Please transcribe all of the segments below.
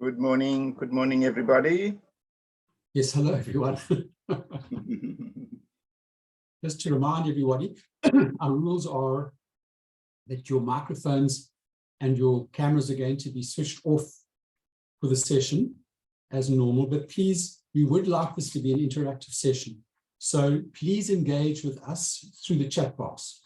Good morning, everybody. Yes, hello, everyone. Just to remind everybody, our rules are that your microphones and your cameras are going to be switched off for the session as normal, but please, we would like this to be an interactive session. So please engage with us through the chat box.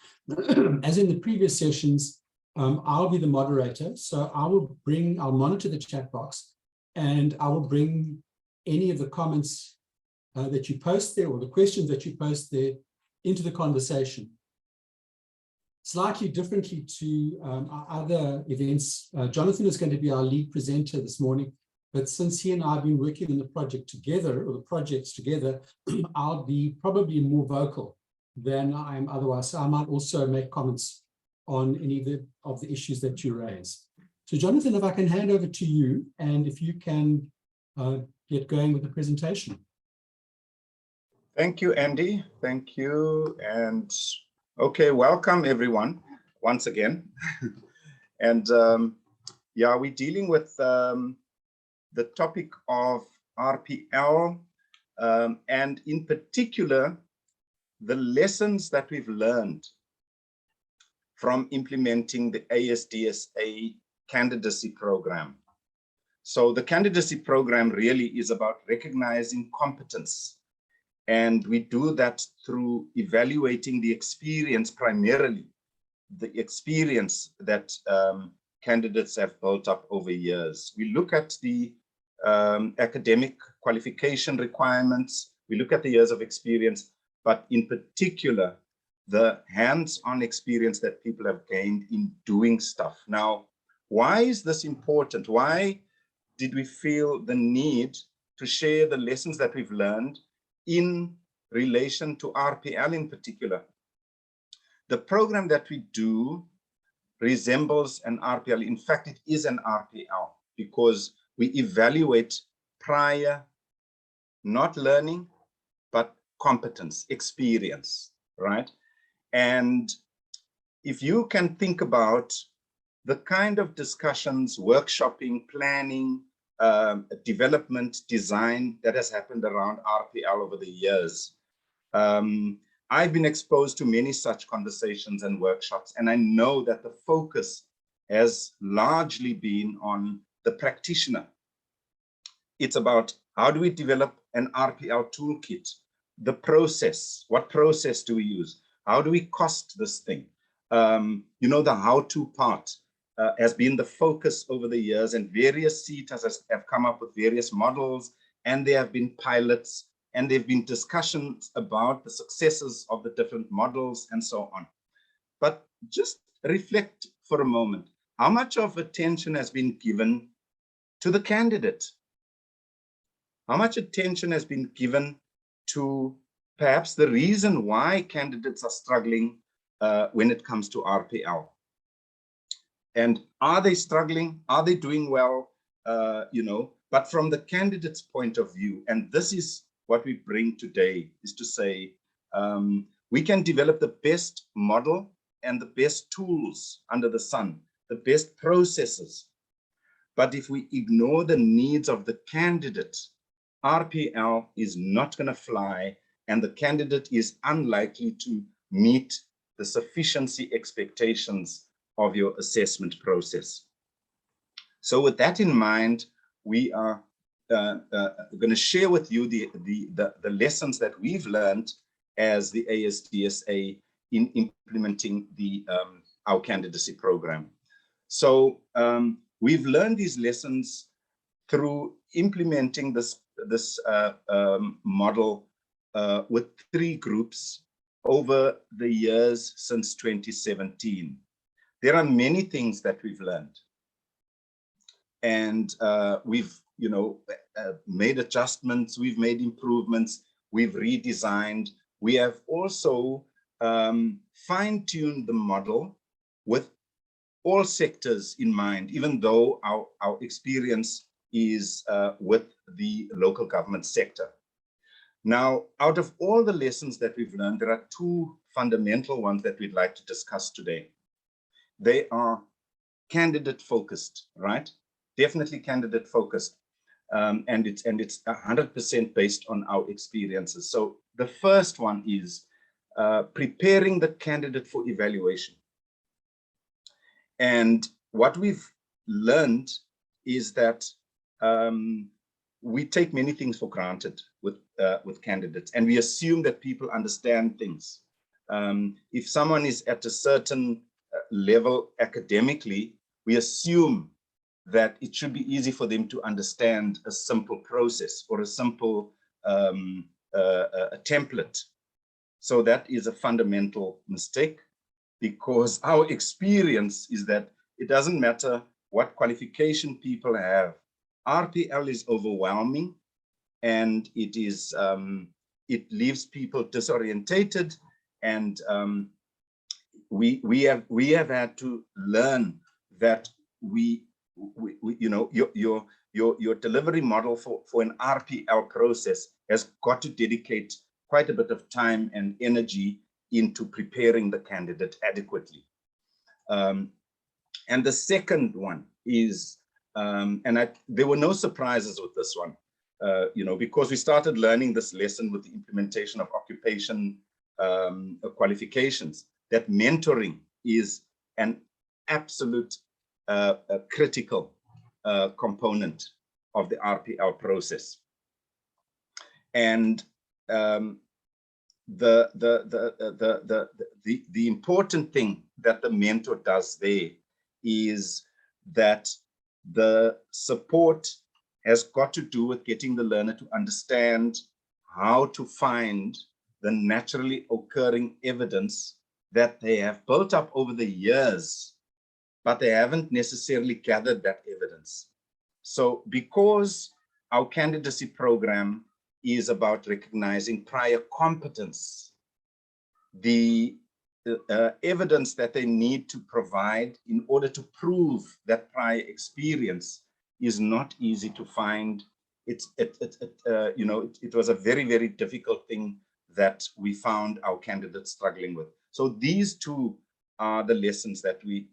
As in the previous sessions, I'll be the moderator, so I'll monitor the chat box, and I will bring any of the comments that you post there or the questions that you post there into the conversation. Slightly differently to our other events, Jonathan is going to be our lead presenter this morning, but since he and I have been working on the project together, or the projects together, I'll be probably more vocal than I am otherwise. So I might also make comments on any of the issues that you raise. So Jonathan, if I can hand over to you, and if you can get going with the presentation. Thank you, Andy. Thank you. And okay, welcome everyone once again. And yeah, we're dealing with the topic of RPL, and in particular, the lessons that we've learned from implementing the ASDSA Candidacy Program. So the Candidacy Program really is about recognizing competence. And we do that through evaluating the experience, primarily the experience that candidates have built up over years. We look at the academic qualification requirements, we look at the years of experience, but in particular, the hands-on experience that people have gained in doing stuff. Now, why is this important? Why did we feel the need to share the lessons that we've learned in relation to RPL in particular? The program that we do resembles an RPL. In fact, it is an RPL because we evaluate prior, not learning, but competence, experience, right? And if you can think about the kind of discussions, workshopping, planning, development, design that has happened around RPL over the years, I've been exposed to many such conversations and workshops, and I know that the focus has largely been on the practitioner. It's about how do we develop an RPL toolkit, the process, what process do we use? How do we cost this thing? You know, the how-to part has been the focus over the years, and various CETAs have come up with various models, and there have been pilots, and there have been discussions about the successes of the different models and so on. But just reflect for a moment, how much of attention has been given to the candidate? How much attention has been given to perhaps the reason why candidates are struggling when it comes to RPL? And are they struggling? Are they doing well? You know, but from the candidate's point of view, and this is what we bring today, is to say, we can develop the best model and the best tools under the sun, the best processes. But if we ignore the needs of the candidate, RPL is not going to fly, and the candidate is unlikely to meet the sufficiency expectations of your assessment process. So with that in mind, we are going to share with you the lessons that we've learned as the ASDSA in implementing our candidacy program. So we've learned these lessons through implementing this model with 3 groups over the years since 2017. There are many things that we've learned, and we've, you know, made adjustments, we've made improvements, we've redesigned. We have also fine-tuned the model with all sectors in mind, even though our experience is with the local government sector. Now, out of all the lessons that we've learned, there are 2 fundamental ones that we'd like to discuss today. They are candidate focused, right? definitely candidate focused, and it's 100% based on our experiences. So the first one is preparing the candidate for evaluation. And what we've learned is that we take many things for granted with candidates, and we assume that people understand things. If someone is at a certain level academically, we assume that it should be easy for them to understand a simple process or a simple a template. So that is a fundamental mistake, because our experience is that it doesn't matter what qualification people have. RPL is overwhelming, and it is it leaves people disorientated, and we have had to learn that we you know, your delivery model for an RPL process has got to dedicate quite a bit of time and energy into preparing the candidate adequately. And the second one is, there were no surprises with this one, you know, because we started learning this lesson with the implementation of occupation qualifications, that mentoring is an absolute critical component of the RPL process. And the important thing that the mentor does there is that the support has got to do with getting the learner to understand how to find the naturally occurring evidence that they have built up over the years, but they haven't necessarily gathered that evidence. So because our candidacy program is about recognizing prior competence, the evidence that they need to provide in order to prove that prior experience is not easy to find. You know, it was a very, very difficult thing that we found our candidates struggling with. So these two are the lessons that we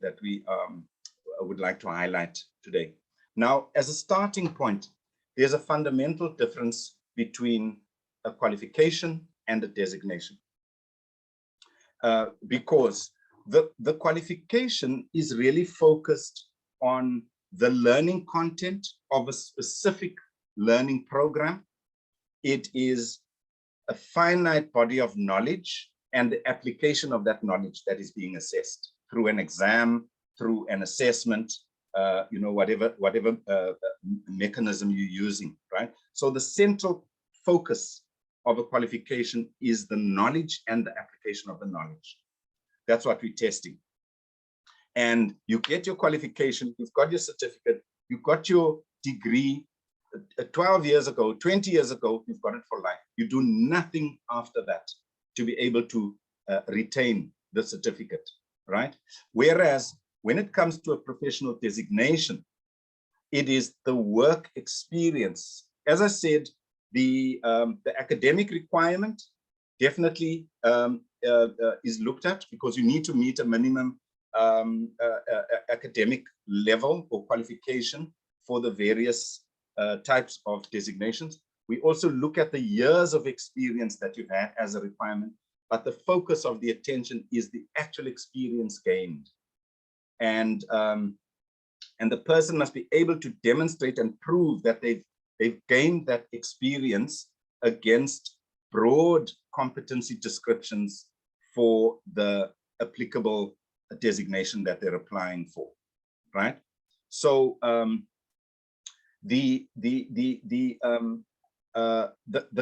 would like to highlight today. Now, as a starting point, there's a fundamental difference between a qualification and a designation. Because the qualification is really focused on the learning content of a specific learning program. It is a finite body of knowledge and the application of that knowledge that is being assessed through an exam, through an assessment, you know, whatever mechanism you're using, right? So the central focus of a qualification is the knowledge and the application of the knowledge. That's what we're testing. And you get your qualification, you've got your certificate, you've got your degree 12 years ago, 20 years ago, you've got it for life. You do nothing after that to be able to retain the certificate, right? Whereas when it comes to a professional designation, it is the work experience. As I said, the academic requirement definitely is looked at, because you need to meet a minimum academic level or qualification for the various types of designations. We also look at the years of experience that you've had as a requirement, but the focus of the attention is the actual experience gained. And the person must be able to demonstrate and prove that they've gained that experience against broad competency descriptions for the applicable designation that they're applying for, right? So the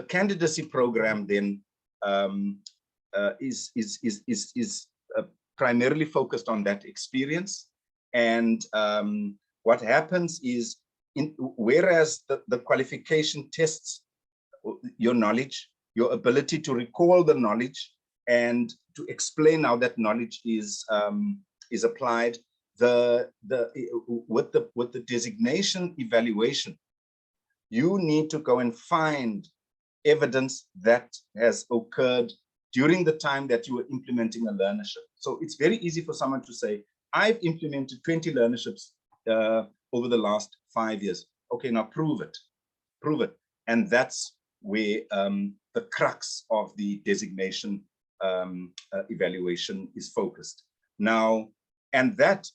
candidacy program then is primarily focused on that experience. And what happens is, whereas the qualification tests your knowledge, your ability to recall the knowledge and to explain how that knowledge is applied, with the designation evaluation, you need to go and find evidence that has occurred during the time that you were implementing a learnership. So it's very easy for someone to say, I've implemented 20 learnerships over the last 5 years. Okay, now prove it. Prove it. And that's where the crux of the designation evaluation is focused. Now, and that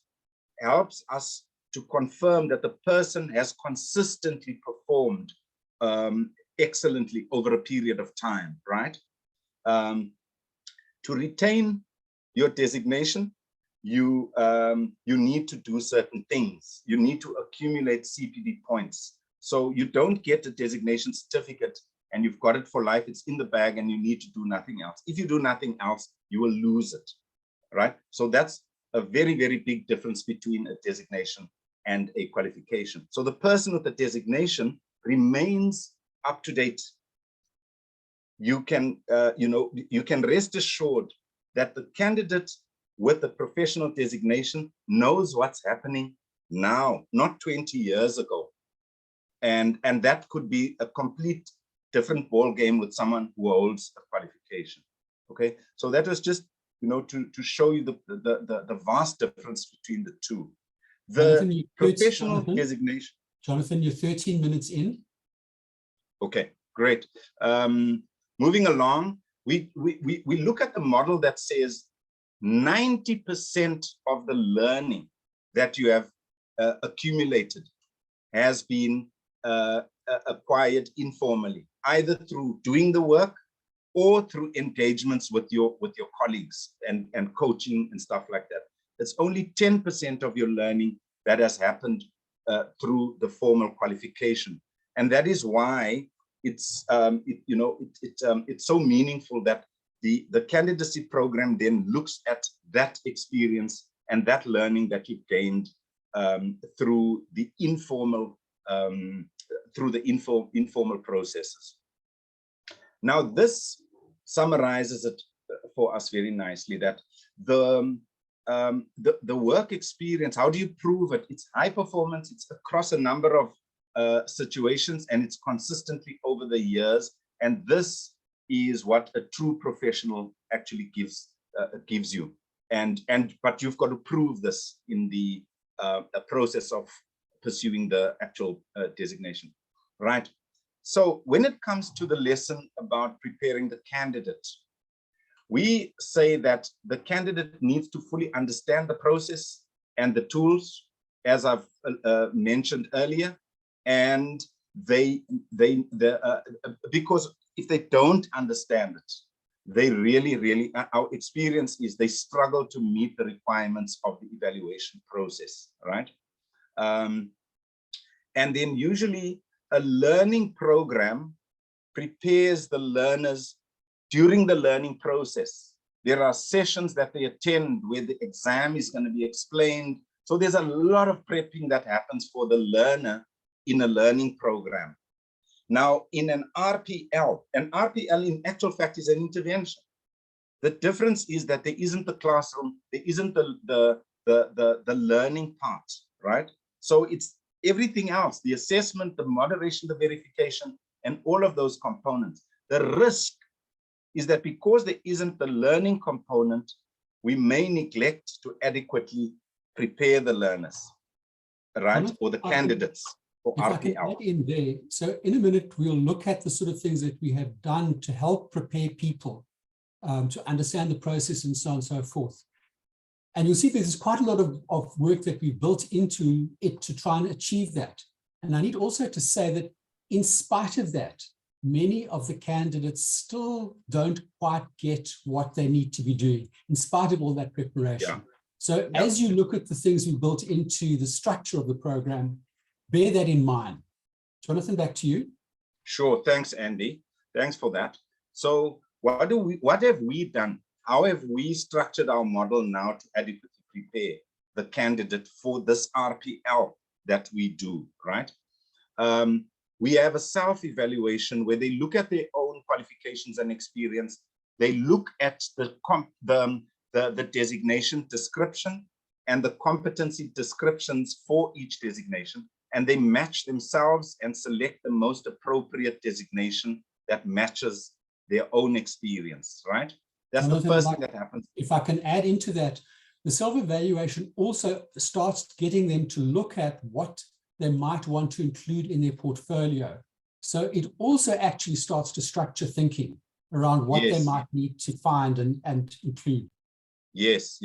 helps us to confirm that the person has consistently performed excellently over a period of time, right? To retain your designation, you need to do certain things. You need to accumulate CPD points. So you don't get a designation certificate and you've got it for life. It's in the bag and you need to do nothing else. If you do nothing else, you will lose it, right? So that's a very, very big difference between a designation and a qualification. So the person with the designation remains up to date. You can, you can rest assured that the candidate with the professional designation knows what's happening now, not 20 years ago. And that could be a complete different ball game with someone who holds a qualification. Okay, so that was just, to show you the vast difference between the two. The Jonathan, professional designation. Jonathan, you're 13 minutes in. Okay, great. Moving along, we look at the model that says 90% of the learning that you have accumulated has been acquired informally, either through doing the work or through engagements with your colleagues and coaching and stuff like that. It's only 10% of your learning that has happened through the formal qualification, and that is why it's it's so meaningful that the candidacy program then looks at that experience and that learning that you've gained through the informal informal processes. Now, this summarizes it for us very nicely, that the work experience, how do you prove it? It's high performance, it's across a number of situations, and it's consistently over the years. And this is what a true professional actually gives you. But you've got to prove this in the process of pursuing the actual designation, right? So when it comes to the lesson about preparing the candidate, we say that the candidate needs to fully understand the process and the tools, as I've mentioned earlier, and because if they don't understand it, they really, our experience is they struggle to meet the requirements of the evaluation process, right? And then usually a learning program prepares the learners during the learning process. There are sessions that they attend where the exam is going to be explained. So there's a lot of prepping that happens for the learner in a learning program. Now, in an RPL in actual fact is an intervention. The difference is that there isn't the classroom, there isn't the learning part, right? So it's everything else, the assessment, the moderation, the verification, and all of those components. The risk is that because there isn't the learning component, we may neglect to adequately prepare the learners, right? Or the candidates for RPL. If I can add in there, so in a minute, we'll look at the sort of things that we have done to help prepare people to understand the process and so on and so forth. And you'll see there's quite a lot of work that we've built into it to try and achieve that. And I need also to say that in spite of that, many of the candidates still don't quite get what they need to be doing, in spite of all that preparation. Yeah. So as you look at the things we built into the structure of the program, bear that in mind. Jonathan, back to you. Sure, thanks, Andy. Thanks for that. So what have we done? How have we structured our model now to adequately prepare the candidate for this RPL that we do, right? We have a self-evaluation where they look at their own qualifications and experience. They look at the designation description and the competency descriptions for each designation, and they match themselves and select the most appropriate designation that matches their own experience, right? That's the first thing that happens. If I can add into that, the self-evaluation also starts getting them to look at what they might want to include in their portfolio. So it also actually starts to structure thinking around what they might need to find and include. Yes,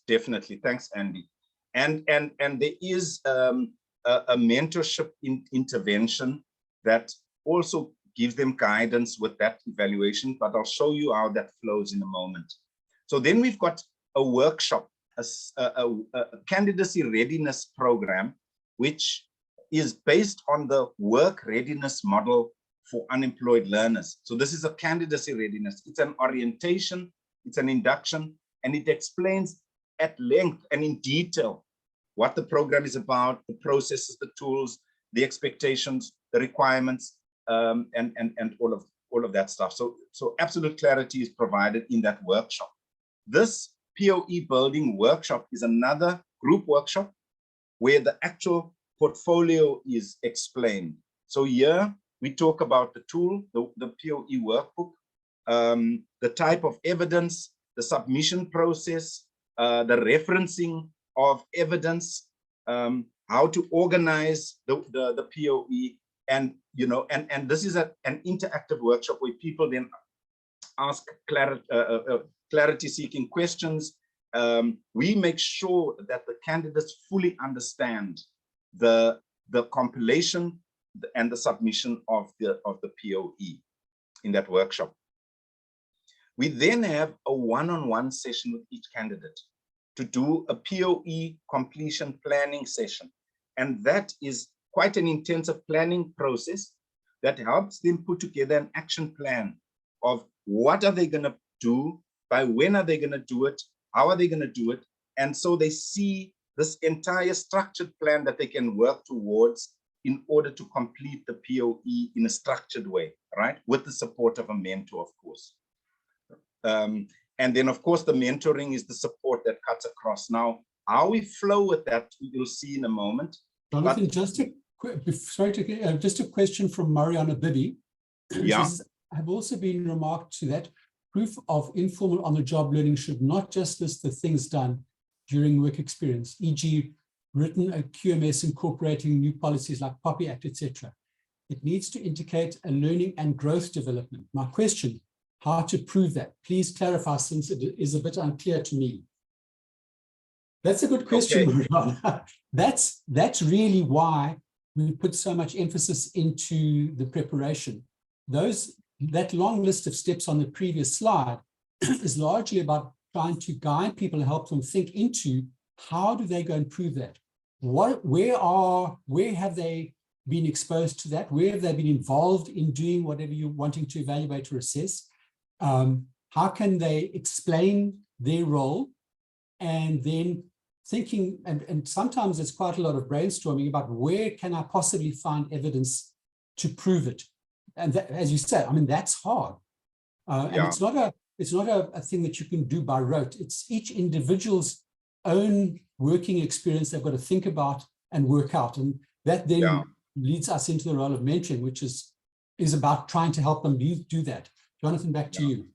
definitely. Thanks, Andy. And there is a mentorship intervention that also gives them guidance with that evaluation, but I'll show you how that flows in a moment. So then we've got a workshop, a candidacy readiness program, which is based on the work readiness model for unemployed learners. So this is a candidacy readiness. It's an orientation, it's an induction, and it explains at length and in detail what the program is about, the processes, the tools, the expectations, the requirements, and all of that stuff. So absolute clarity is provided in that workshop. This POE building workshop is another group workshop where the actual portfolio is explained. So here we talk about the tool, the POE workbook, the type of evidence, the submission process, the referencing of evidence, how to organize the POE, and this is an interactive workshop where people then ask clarity-seeking questions. We make sure that the candidates fully understand the compilation and the submission of the POE in that workshop. We then have a one-on-one session with each candidate to do a POE completion planning session. And that is quite an intensive planning process that helps them put together an action plan of what are they going to do, by when are they going to do it, how are they going to do it. And so they see this entire structured plan that they can work towards in order to complete the POE in a structured way, right? With the support of a mentor, of course. And then, of course, the mentoring is the support that cuts across. Now, how we flow with that, you'll see in a moment. Jonathan, just a question from Mariana Bibby. Yeah. Says, have also been remarked to that proof of informal on-the-job learning should not just list the things done during work experience, e.g. written a QMS incorporating new policies like POPI Act, etc. It needs to indicate a learning and growth development. My question, how to prove that? Please clarify, since it is a bit unclear to me. That's a good question, okay. Mariana. That's really why we put so much emphasis into the preparation. That long list of steps on the previous slide is largely about trying to guide people and help them think into how do they go and prove that? Where have they been exposed to that? Where have they been involved in doing whatever you're wanting to evaluate or assess? How can they explain their role? And then thinking, and sometimes there's quite a lot of brainstorming about where can I possibly find evidence to prove it? And that, as you said, I mean, that's hard. And it's not a thing that you can do by rote. It's each individual's own working experience they've got to think about and work out. And that then leads us into the role of mentoring, which is about trying to help them do that. Jonathan, back to you.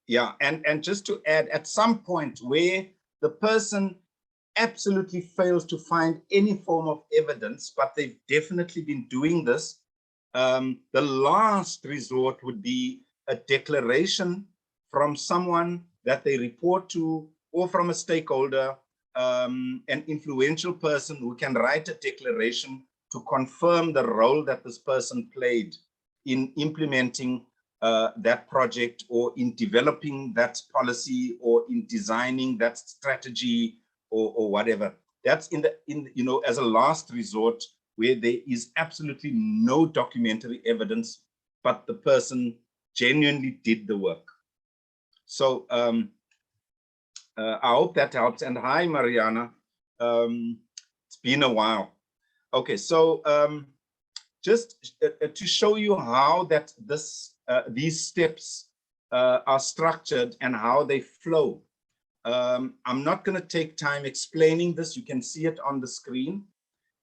Yeah, and just to add, at some point where the person absolutely fails to find any form of evidence, but they've definitely been doing this, the last resort would be a declaration from someone that they report to, or from a stakeholder, an influential person who can write a declaration to confirm the role that this person played in implementing that project, or in developing that policy, or in designing that strategy, or whatever. That's as a last resort, where there is absolutely no documentary evidence, but the person genuinely did the work. So I hope that helps. And hi, Mariana. It's been a while. Okay, so just to show you how these steps are structured and how they flow. I'm not going to take time explaining this. You can see it on the screen.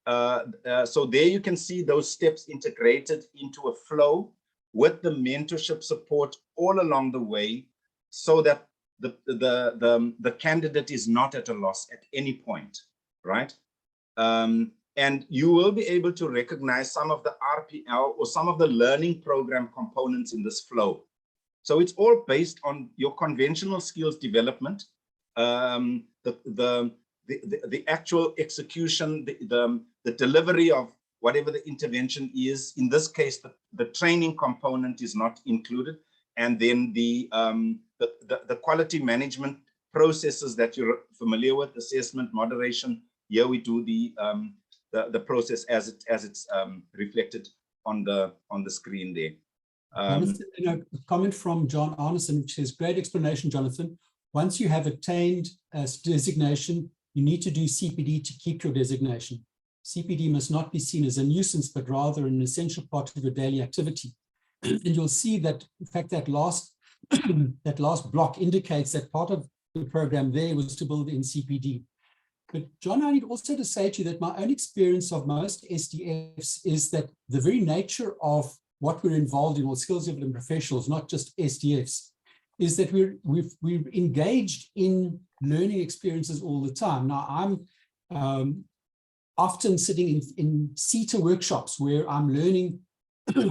So there you can see those steps integrated into a flow with the mentorship support all along the way, so that the candidate is not at a loss at any point, right? And you will be able to recognize some of the RPL or some of the learning program components in this flow. So it's all based on your conventional skills development, the actual execution, the delivery of whatever the intervention is. In this case, the training component is not included, and then the quality management processes that you're familiar with, assessment, moderation. Here we do the process as it's reflected on the screen there. Jonathan, a comment from John Arneson, which says, great explanation, Jonathan. Once you have attained a designation, you need to do CPD to keep your designation. CPD must not be seen as a nuisance, but rather an essential part of your daily activity. And you'll see that, in fact, that last block indicates that part of the program there was to build in CPD. But John, I need also to say to you that my own experience of most SDFs is that the very nature of what we're involved in, or skills development professionals, not just SDFs, is that we're engaged in learning experiences all the time. Now, I'm often sitting in CETA workshops where I'm learning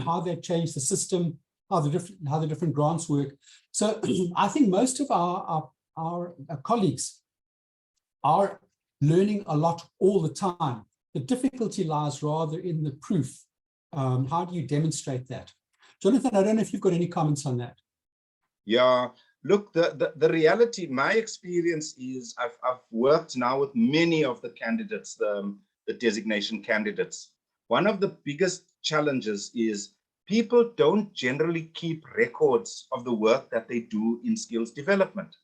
how they've changed the system, how the different grants work. So I think most of our colleagues are learning a lot all the time. The difficulty lies rather in the proof. How do you demonstrate that? Jonathan, I don't know if you've got any comments on that. Yeah, look, the reality, my experience is I've worked now with many of the candidates, the designation candidates. One of the biggest challenges is people don't generally keep records of the work that they do in skills development.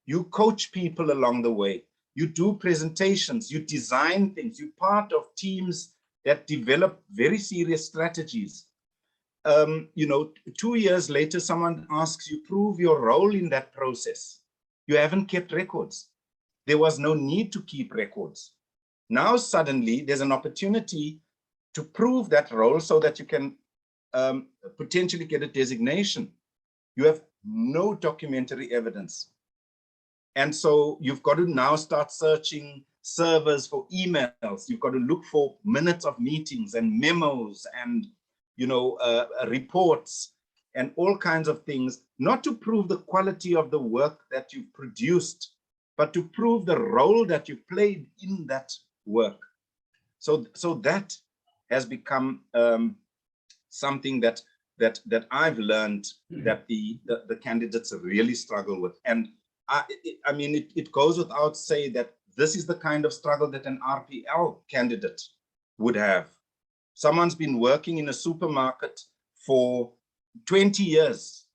You coach people along the way. You do presentations, you design things, you're part of teams that develop very serious strategies. 2 years later, someone asks you, prove your role in that process. You haven't kept records. There was no need to keep records. Now, suddenly, there's an opportunity to prove that role so that you can potentially get a designation. You have no documentary evidence. And so you've got to now start searching servers for emails. You've got to look for minutes of meetings and memos and reports and all kinds of things, not to prove the quality of the work that you've produced, but to prove the role that you played in that work. So that has become something that I've learned that the candidates really struggle with. And I mean, it goes without say that this is the kind of struggle that an RPL candidate would have. Someone's been working in a supermarket for 20 years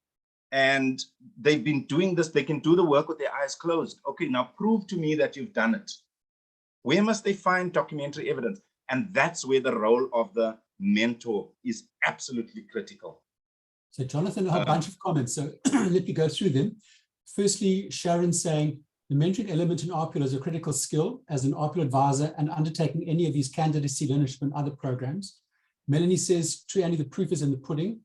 and they've been doing this. They can do the work with their eyes closed. Okay, now prove to me that you've done it. Where must they find documentary evidence? And that's where the role of the mentor is absolutely critical. So Jonathan, a whole bunch of comments. So let me go through them. Firstly, Sharon saying, the mentoring element in RPL is a critical skill as an RPL advisor and undertaking any of these candidacy, leadership and other programs. Melanie says, true, Andy, the proof is in the pudding.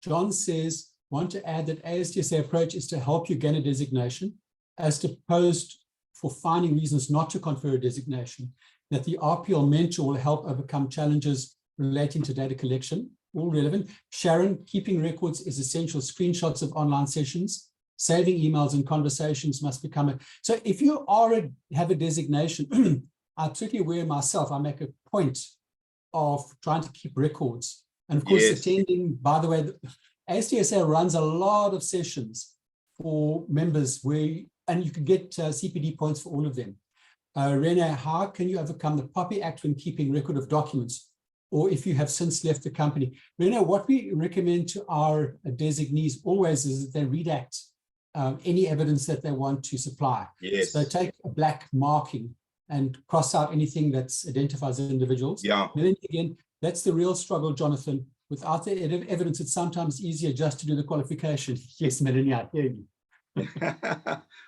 John says, want to add that ASDSA approach is to help you gain a designation as opposed for finding reasons not to confer a designation, that the RPL mentor will help overcome challenges relating to data collection, all relevant. Sharon, keeping records is essential. Screenshots of online sessions, saving emails and conversations must become so if you have a designation, I'm certainly aware myself, I make a point of trying to keep records. And of course, yes, attending, by the way, ASDSA runs a lot of sessions for members and you can get CPD points for all of them. Rene, how can you overcome the POPI Act when keeping record of documents, or if you have since left the company? Rene, what we recommend to our designees always is that they redact any evidence that they want to supply. Yes. So take a black marking and cross out anything that identifies individuals. Yeah. And then again, that's the real struggle, Jonathan. Without the evidence, it's sometimes easier just to do the qualification. Yes, Melanie, I hear you.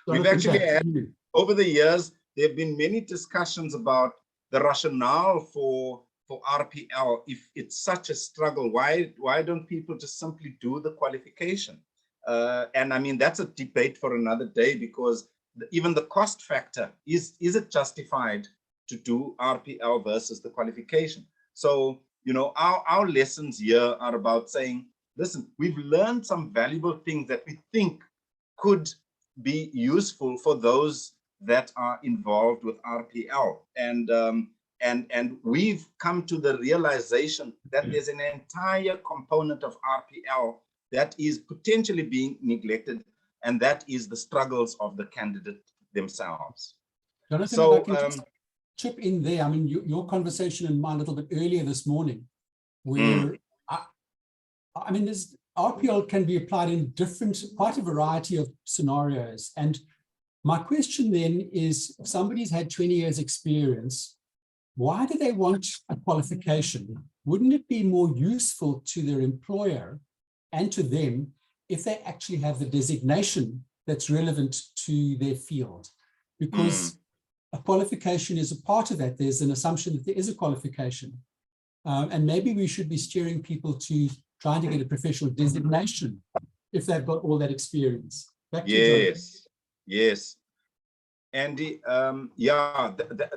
We've actually had, over the years, there have been many discussions about the rationale for RPL. If it's such a struggle, why don't people just simply do the qualification? And I mean, that's a debate for another day, because even the cost factor, is it justified to do RPL versus the qualification. So, you know, our lessons here are about saying, listen, we've learned some valuable things that we think could be useful for those that are involved with RPL. And we've come to the realization that there's an entire component of RPL that is potentially being neglected, and that is the struggles of the candidate themselves. Jonathan, so, if I can just chip in there. I mean, your conversation and mine a little bit earlier this morning, where I mean, this RPL can be applied in quite a variety of scenarios. And my question then is, if somebody's had 20 years experience, why do they want a qualification? Wouldn't it be more useful to their employer and to them if they actually have the designation that's relevant to their field? Because a qualification is a part of that. There's an assumption that there is a qualification. And maybe we should be steering people to trying to get a professional designation if they've got all that experience. Back to you, yes. Andy, yeah,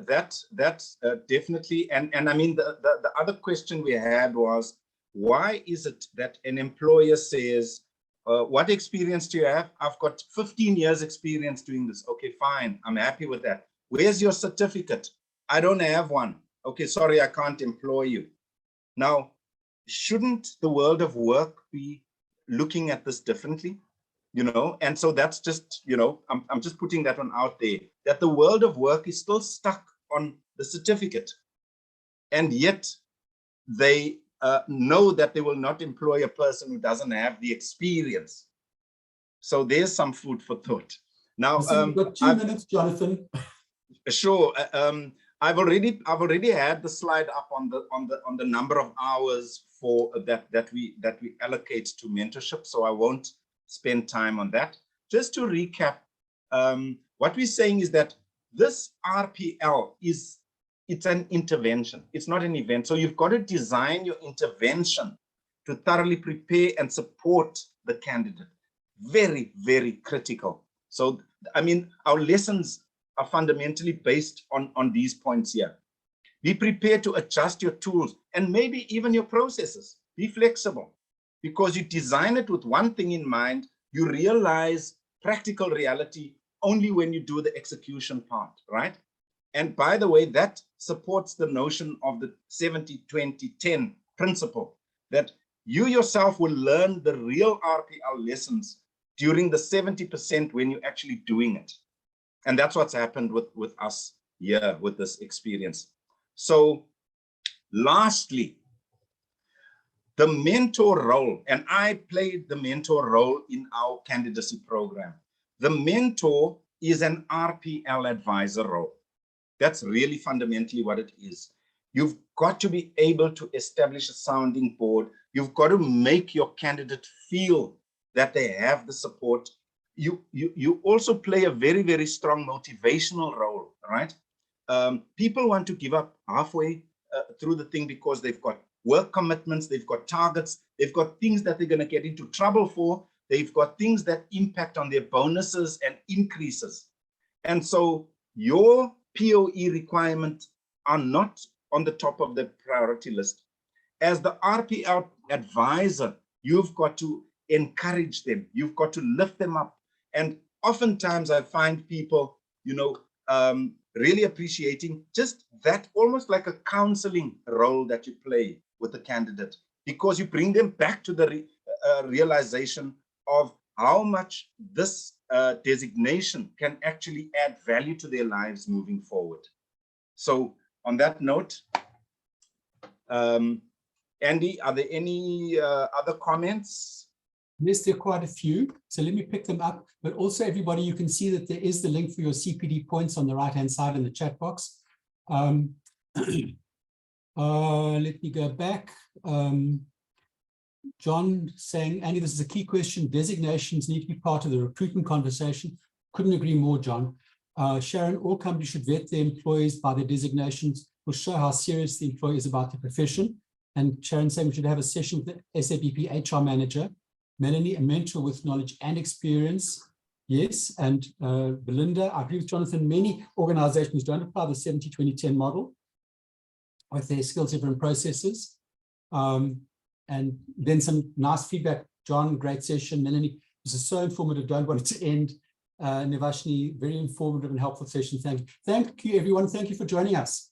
that's definitely. And I mean, the other question we had was, why is it that an employer says, what experience do you have? I've got 15 years experience doing this. Okay, fine. I'm happy with that. Where's your certificate? I don't have one. Okay, sorry, I can't employ you. Now, shouldn't the world of work be looking at this differently? You know, and so that's just, you know, I'm just putting that one out there, that the world of work is still stuck on the certificate. And yet they know that they will not employ a person who doesn't have the experience. So there's some food for thought. Now, you've got 2 minutes, Jonathan. Sure. I've already had the slide up on the number of hours for that we allocate to mentorship. So I won't spend time on that. Just to recap, what we're saying is that this RPL it's an intervention. It's not an event. So you've got to design your intervention to thoroughly prepare and support the candidate. Very, very critical. So, I mean, our lessons are fundamentally based on these points here. Be prepared to adjust your tools and maybe even your processes. Be flexible, because you design it with one thing in mind. You realize practical reality only when you do the execution part, right? And by the way, that supports the notion of the 70-20-10 principle, that you yourself will learn the real RPL lessons during the 70% when you're actually doing it. And that's what's happened with us here with this experience. So lastly, the mentor role, and I played the mentor role in our candidacy program. The mentor is an RPL advisor role. That's really fundamentally what it is. You've got to be able to establish a sounding board. You've got to make your candidate feel that they have the support. You also play a very, very strong motivational role, right? People want to give up halfway through the thing because they've got work commitments, they've got targets, they've got things that they're going to get into trouble for, they've got things that impact on their bonuses and increases. And so your POE requirements are not on the top of the priority list. As the RPL advisor, you've got to encourage them, you've got to lift them up. And oftentimes I find people, you know, really appreciating just that, almost like a counseling role that you play with the candidate, because you bring them back to the realization of how much this designation can actually add value to their lives moving forward. So on that note, Andy, are there any other comments? Yes, there are quite a few. So let me pick them up. But also, everybody, you can see that there is the link for your CPD points on the right-hand side in the chat box. Let me go back. John saying, Andy, this is a key question. Designations need to be part of the recruitment conversation. Couldn't agree more, John. Sharon, all companies should vet their employees by their designations. Will show how serious the employee is about the profession. And Sharon saying we should have a session with the SABP HR manager. Melanie, a mentor with knowledge and experience. Yes, and Belinda, I agree with Jonathan, many organizations don't apply the 70-20-10 model with their skills different processes. And then some nice feedback. John, great session. Melanie, this is so informative. Don't want it to end. Nivashni, very informative and helpful session. Thank you, everyone. Thank you for joining us.